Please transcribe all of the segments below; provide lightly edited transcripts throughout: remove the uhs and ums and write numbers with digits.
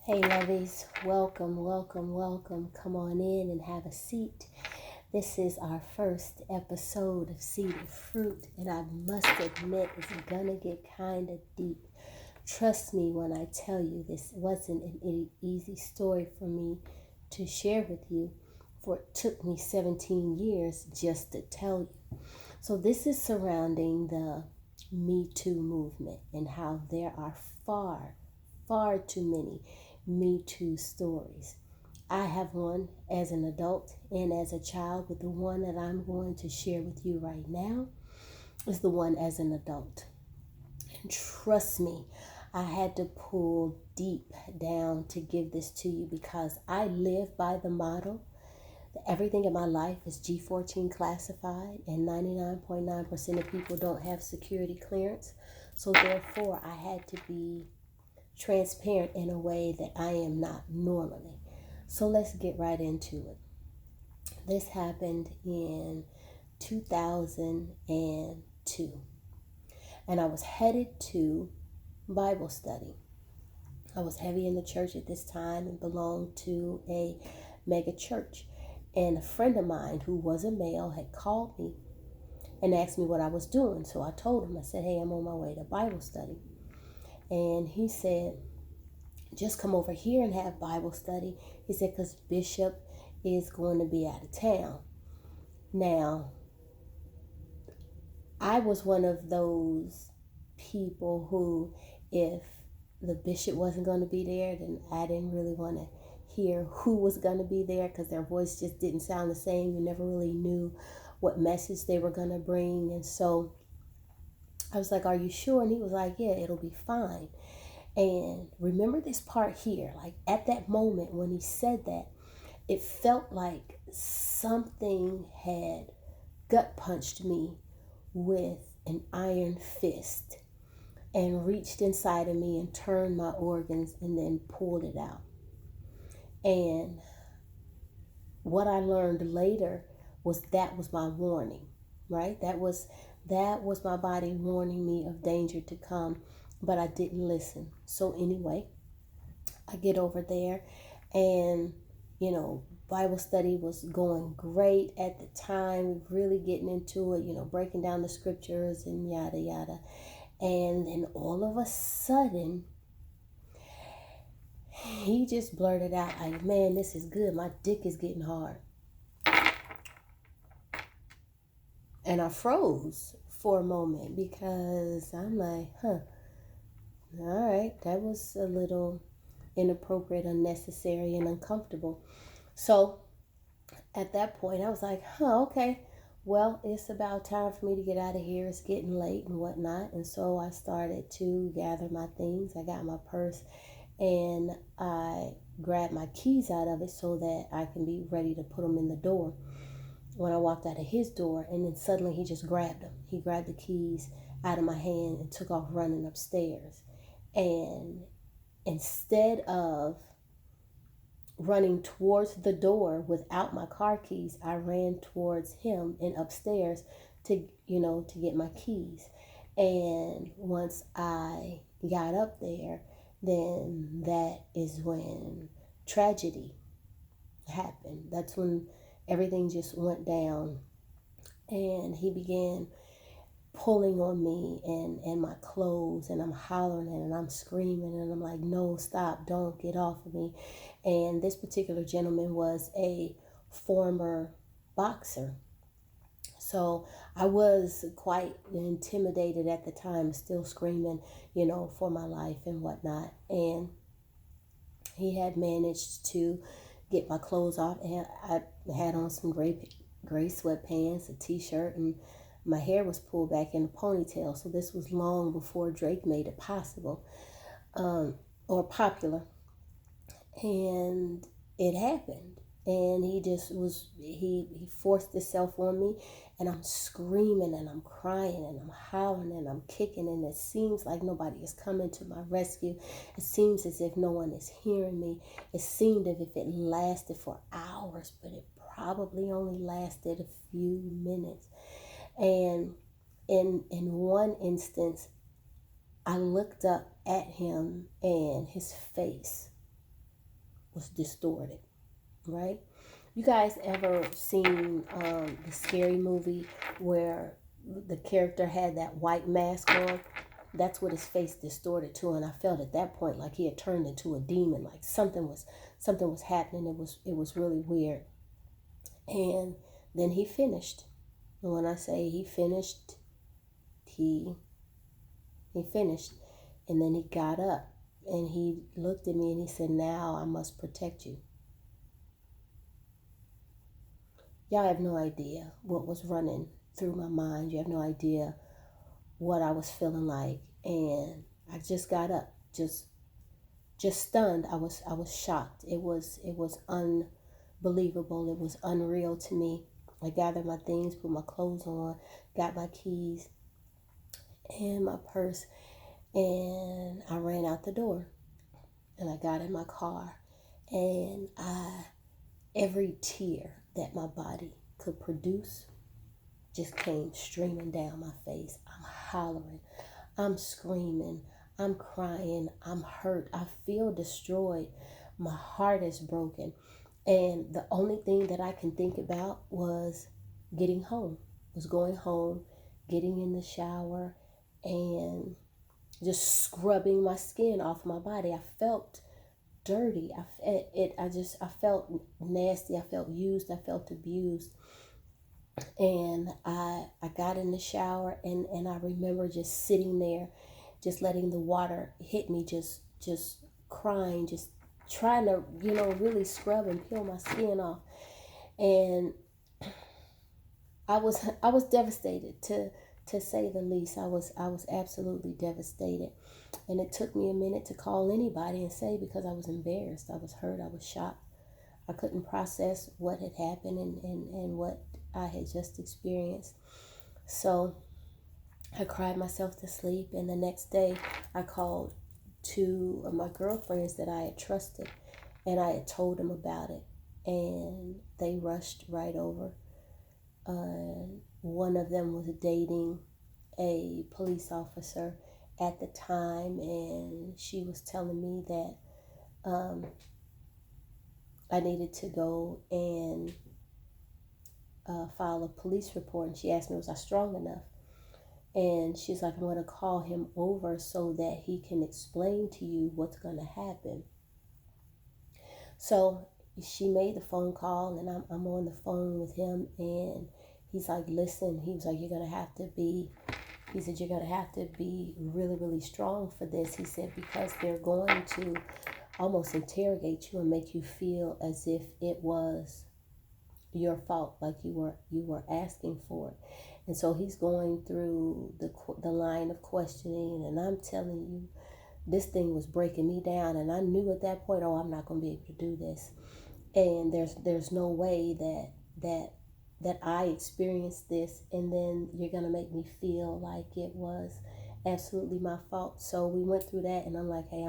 Hey, lovies, welcome, welcome, welcome. Come on in and have a seat. This is our first episode of Seeded Fruit, and I must admit it's gonna get kind of deep. Trust me when I tell you this wasn't an easy story for me to share with you, for it took me 17 years just to tell you. So, this is surrounding the Me Too movement and how there are far too many Me Too stories. I have one as an adult and as a child, but the one that I'm going to share with you right now is the one as an adult. And trust me, I had to pull deep down to give this to you because I live by the motto that everything in my life is G14 classified and 99.9% of people don't have security clearance. So therefore, I had to be transparent in a way that I am not normally. So let's get right into it. This happened in 2002, and I was headed to Bible study. I was heavy in the church at this time and belonged to a mega church. And a friend of mine who was a male had called me and asked me what I was doing. So I told him, I said, hey, I'm on my way to Bible study. And he said, just come over here and have Bible study. He said, because Bishop is going to be out of town. Now, I was one of those people who, if the bishop wasn't going to be there, then I didn't really want to hear who was going to be there because their voice just didn't sound the same. You never really knew what message they were going to bring. And so I was like, are you sure? And he was like, yeah, it'll be fine. And remember this part here, like at that moment when he said that, it felt like something had gut punched me with an iron fist and reached inside of me and turned my organs and then pulled it out. And what I learned later was that was my warning, right? That was my body warning me of danger to come, but I didn't listen. So anyway, I get over there and, Bible study was going great at the time, really getting into it, breaking down the scriptures and yada, yada. And then all of a sudden, he just blurted out like, man, this is good. My dick is getting hard. And I froze for a moment because I'm like, all right, that was a little inappropriate, unnecessary, and uncomfortable. So at that point, I was like, okay, well, it's about time for me to get out of here. It's getting late and whatnot. And so I started to gather my things. I got my purse and I grabbed my keys out of it so that I can be ready to put them in the door when I walked out of his door. And then suddenly he just grabbed them. He grabbed the keys out of my hand and took off running upstairs. And instead of running towards the door without my car keys, I ran towards him and upstairs to get my keys. And once I got up there, then that is when tragedy happened. That's when everything just went down, and he began pulling on me and my clothes, and I'm hollering and I'm screaming and I'm like, no, stop, don't, get off of me. And this particular gentleman was a former boxer. So I was quite intimidated at the time, still screaming, for my life and whatnot. And he had managed to get my clothes off, and I had on some gray sweatpants, a t-shirt, and my hair was pulled back in a ponytail. So this was long before Drake made it possible, or popular. And it happened. And he forced himself on me, and I'm screaming and I'm crying and I'm howling and I'm kicking, and it seems like nobody is coming to my rescue. It seems as if no one is hearing me. It seemed as if it lasted for hours, but it probably only lasted a few minutes. And in one instance, I looked up at him and his face was distorted, right? You guys ever seen the scary movie where the character had that white mask on? That's what his face distorted to, and I felt at that point like he had turned into a demon, like something was happening. It was really weird. And then he finished. And when I say he finished, he he finished. And then he got up and he looked at me and he said, "Now I must protect you." Y'all have no idea what was running through my mind. You have no idea what I was feeling like. And I just got up, just stunned. I was shocked. It was unbelievable. It was unreal to me. I gathered my things, put my clothes on, got my keys and my purse, and I ran out the door. And I got in my car, and every tear that my body could produce just came streaming down my face. I'm hollering, I'm screaming, I'm crying, I'm hurt, I feel destroyed, my heart is broken. And the only thing that I can think about was getting home, was going home, getting in the shower, and just scrubbing my skin off my body. I felt dirty. I felt nasty. I felt used. I felt abused. And I got in the shower, and I remember just sitting there, just letting the water hit me, just crying, just trying to, really scrub and peel my skin off. And I was devastated, to say the least. I was absolutely devastated. And it took me a minute to call anybody and say, because I was embarrassed, I was hurt, I was shocked. I couldn't process what had happened, and what I had just experienced. So I cried myself to sleep, and the next day I called two of my girlfriends that I had trusted, and I had told them about it, and they rushed right over. One of them was dating a police officer at the time, and she was telling me that I needed to go and file a police report. And she asked me, was I strong enough? And she's like, I'm going to call him over so that he can explain to you what's going to happen. So she made the phone call, and I'm on the phone with him, and he's like, listen, he was like, he said, you're going to have to be really, really strong for this. He said, because they're going to almost interrogate you and make you feel as if it was your fault, like you were asking for it. And so he's going through the line of questioning, and I'm telling you, this thing was breaking me down, and I knew at that point, oh, I'm not going to be able to do this. And there's no way that I experienced this, and then you're going to make me feel like it was absolutely my fault. So we went through that, and I'm like, hey,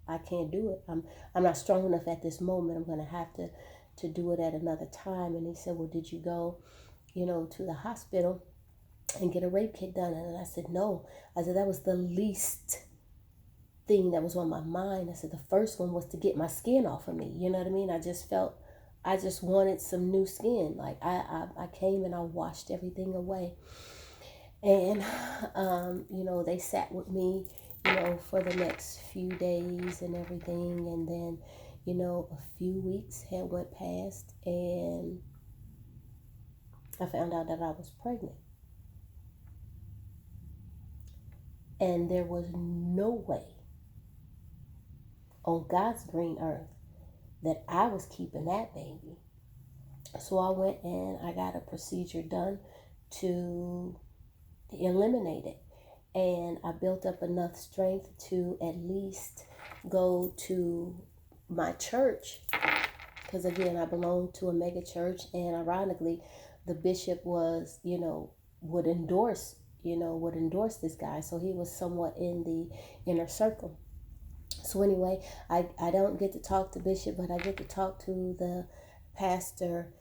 I can't do it. I'm not strong enough at this moment. I'm going to have to do it at another time. And he said, well, did you go, to the hospital and get a rape kit done? And I said, no. I said, that was the least thing that was on my mind. I said, the first one was to get my skin off of me. You know what I mean? I just wanted some new skin. Like I came and I washed everything away. And, they sat with me, for the next few days and everything. And then, a few weeks had went past, and I found out that I was pregnant. And there was no way on God's green earth that I was keeping that baby. So I went and I got a procedure done to eliminate it. And I built up enough strength to at least go to my church, because again, I belong to a mega church, and ironically, the bishop was, would endorse, this guy. So he was somewhat in the inner circle. So anyway, I don't get to talk to Bishop, but I get to talk to the pastor,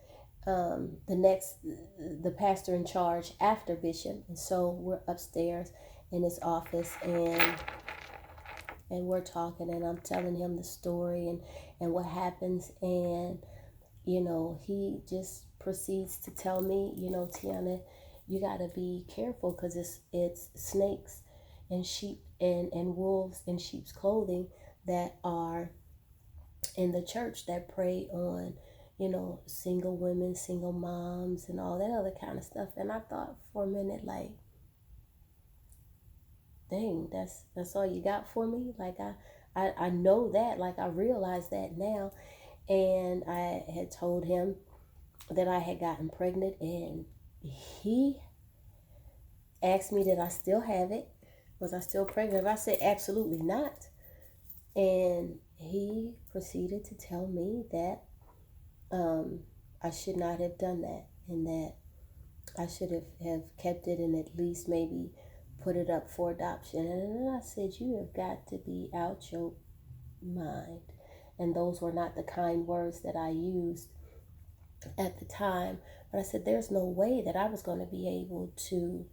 the pastor in charge after Bishop. And so we're upstairs in his office, and and we're talking, and I'm telling him the story and what happens. And he just proceeds to tell me, Tiana, you got to be careful, because it's snakes and sheep and wolves in sheep's clothing that are in the church that prey on, single women, single moms, and all that other kind of stuff. And I thought for a minute, like, dang, that's all you got for me? Like, I know that, like, I realize that now. And I had told him that I had gotten pregnant, and he asked me, did I still have it? Was I still pregnant? I said, absolutely not. And he proceeded to tell me that I should not have done that, and that I should have kept it and at least maybe put it up for adoption. And then I said, you have got to be out your mind. And those were not the kind words that I used at the time. But I said, there's no way that I was going to be able to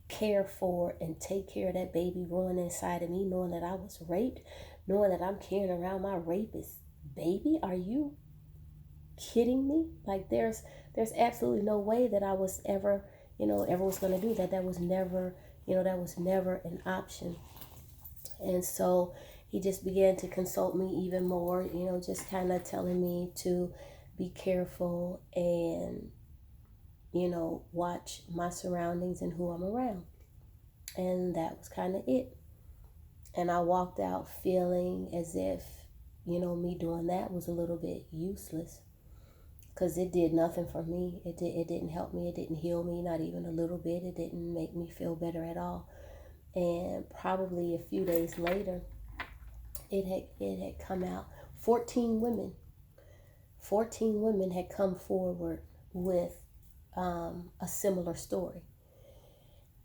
care for and take care of that baby growing inside of me, knowing that I was raped, knowing that I'm carrying around my rapist baby. Are you kidding me? Like, there's absolutely no way that I was ever was going to do that. That was never, that was never an option. And so he just began to consult me even more, just kind of telling me to be careful and watch my surroundings and who I'm around. And that was kind of it. And I walked out feeling as if me doing that was a little bit useless, because it did nothing for me. It didn't help me. It didn't heal me, not even a little bit. It didn't make me feel better at all. And probably a few days later, it had come out. 14 women had come forward with a similar story,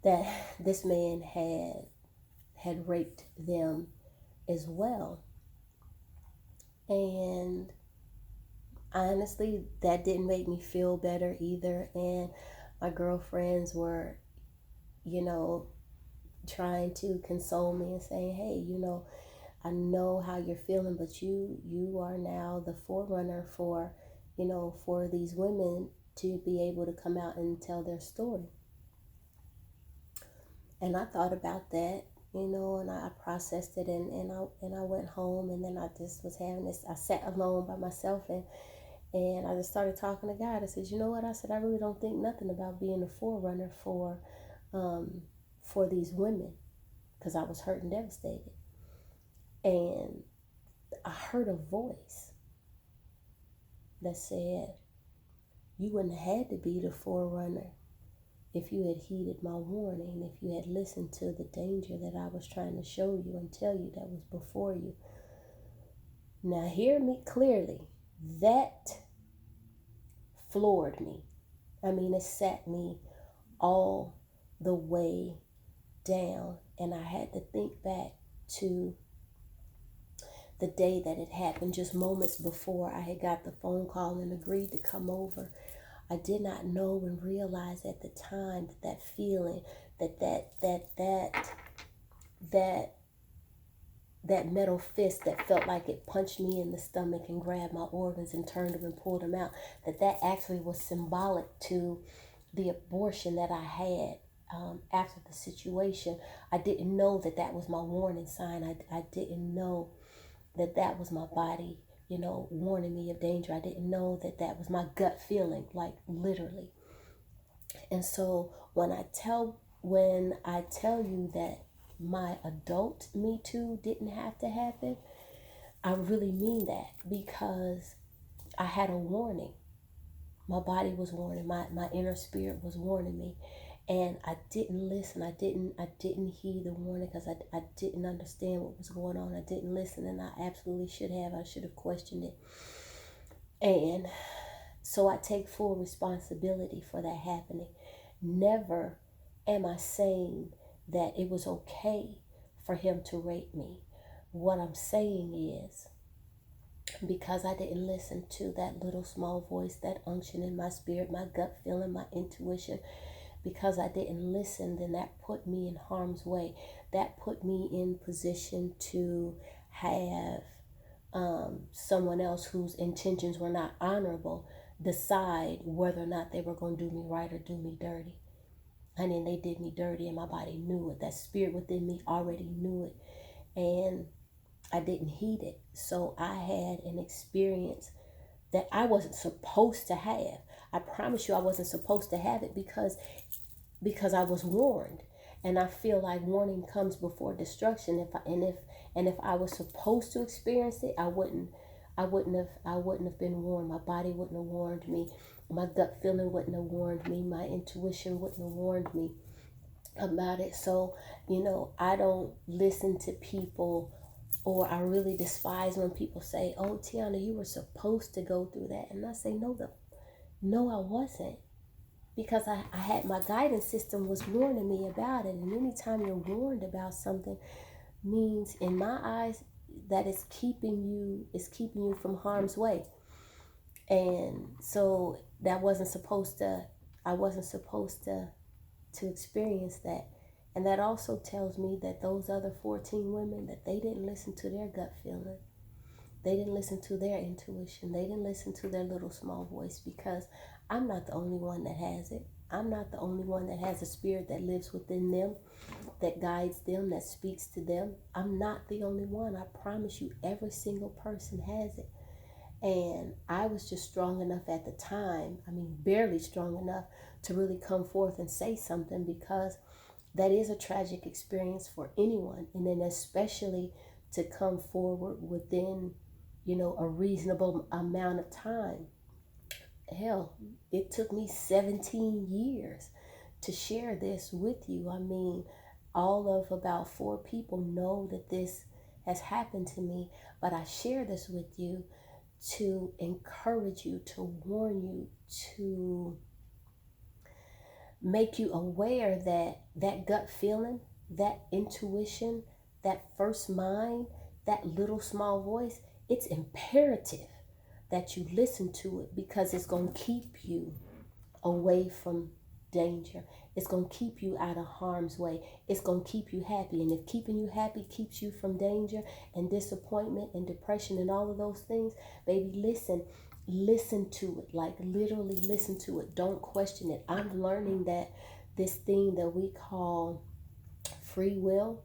that this man had raped them as well. And honestly, that didn't make me feel better either. And my girlfriends were, trying to console me and saying, hey, I know how you're feeling, but you are now the forerunner for, for these women to be able to come out and tell their story. And I thought about that, and I processed it, and I went home, and then I just was having this. I sat alone by myself, and I just started talking to God. I said, you know what? I said, I really don't think nothing about being a forerunner for these women, because I was hurt and devastated. And I heard a voice that said, you wouldn't have had to be the forerunner if you had heeded my warning, if you had listened to the danger that I was trying to show you and tell you that was before you. Now hear me clearly. That floored me. I mean, it sat me all the way down, and I had to think back to the day that it happened, just moments before I had got the phone call and agreed to come over. I did not know and realize at the time that feeling, that metal fist that felt like it punched me in the stomach and grabbed my organs and turned them and pulled them out, that actually was symbolic to the abortion that I had after the situation. I didn't know that was my warning sign. I didn't know that was my body, warning me of danger. I didn't know that was my gut feeling, like literally. And so when I tell you that my adult Me Too didn't have to happen, I really mean that, because I had a warning. My body was warning, my inner spirit was warning me. And I didn't listen. I didn't heed the warning, because I didn't understand what was going on. I didn't listen, and I absolutely should have. I should have questioned it. And so I take full responsibility for that happening. Never am I saying that it was okay for him to rape me. What I'm saying is, because I didn't listen to that little small voice, that unction in my spirit, my gut feeling, my intuition, because I didn't listen, then that put me in harm's way. That put me in position to have someone else whose intentions were not honorable decide whether or not they were going to do me right or do me dirty. And then they did me dirty, and my body knew it. That spirit within me already knew it. And I didn't heed it. So I had an experience that I wasn't supposed to have. I promise you I wasn't supposed to have it because I was warned. And I feel like warning comes before destruction. If I was supposed to experience it, I wouldn't have been warned. My body wouldn't have warned me. My gut feeling wouldn't have warned me. My intuition wouldn't have warned me about it. So, I don't listen to people, or I really despise when people say, "Oh, Tiana, you were supposed to go through that." And I say, no, I wasn't. Because I had my guidance system was warning me about it. And anytime you're warned about something means, in my eyes, that it's keeping you from harm's way. And so I wasn't supposed to experience that. And that also tells me that those other 14 women, that they didn't listen to their gut feeling. They didn't listen to their intuition. They didn't listen to their little small voice, because I'm not the only one that has it. I'm not the only one that has a spirit that lives within them, that guides them, that speaks to them. I'm not the only one. I promise you, every single person has it. And I was just strong enough at the time, barely strong enough to really come forth and say something, because that is a tragic experience for anyone. And then especially to come forward within, a reasonable amount of time. Hell, it took me 17 years to share this with you. All of about 4 people know that this has happened to me, but I share this with you to encourage you, to warn you, to make you aware that that gut feeling, that intuition, that first mind, that little small voice, it's imperative that you listen to it, because it's going to keep you away from danger. It's going to keep you out of harm's way. It's going to keep you happy. And if keeping you happy keeps you from danger and disappointment and depression and all of those things, baby, listen to it. Like, literally listen to it. Don't question it. I'm learning that this thing that we call free will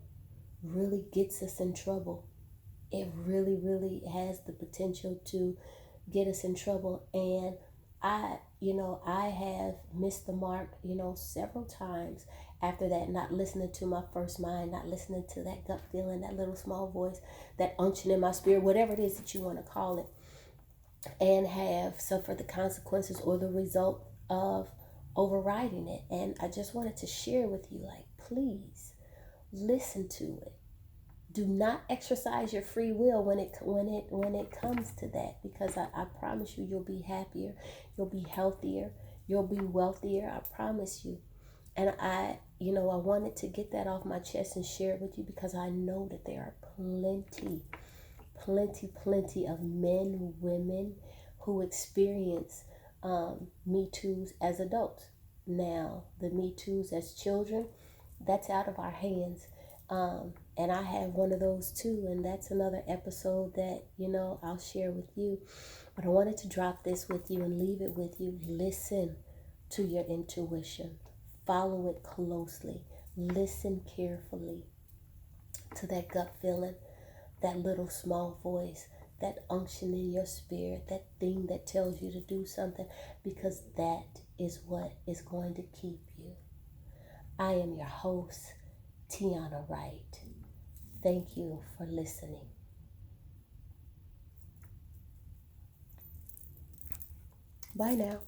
really gets us in trouble. It really, really has the potential to get us in trouble. And I have missed the mark, several times after that, not listening to my first mind, not listening to that gut feeling, that little small voice, that unction in my spirit, whatever it is that you want to call it, and have suffered the consequences or the result of overriding it. And I just wanted to share with you, like, please listen to it. Do not exercise your free will when it comes to that, because I promise you, you'll be happier, you'll be healthier, you'll be wealthier. I promise you. And I wanted to get that off my chest and share it with you, because I know that there are plenty of men, women who experience Me Too's as adults. Now, the Me Too's as children, that's out of our hands. And I have one of those too, and that's another episode that, I'll share with you. But I wanted to drop this with you and leave it with you. Listen to your intuition. Follow it closely. Listen carefully to that gut feeling, that little small voice, that unction in your spirit, that thing that tells you to do something, because that is what is going to keep you. I am your host, Tiana Wright. Thank you for listening. Bye now.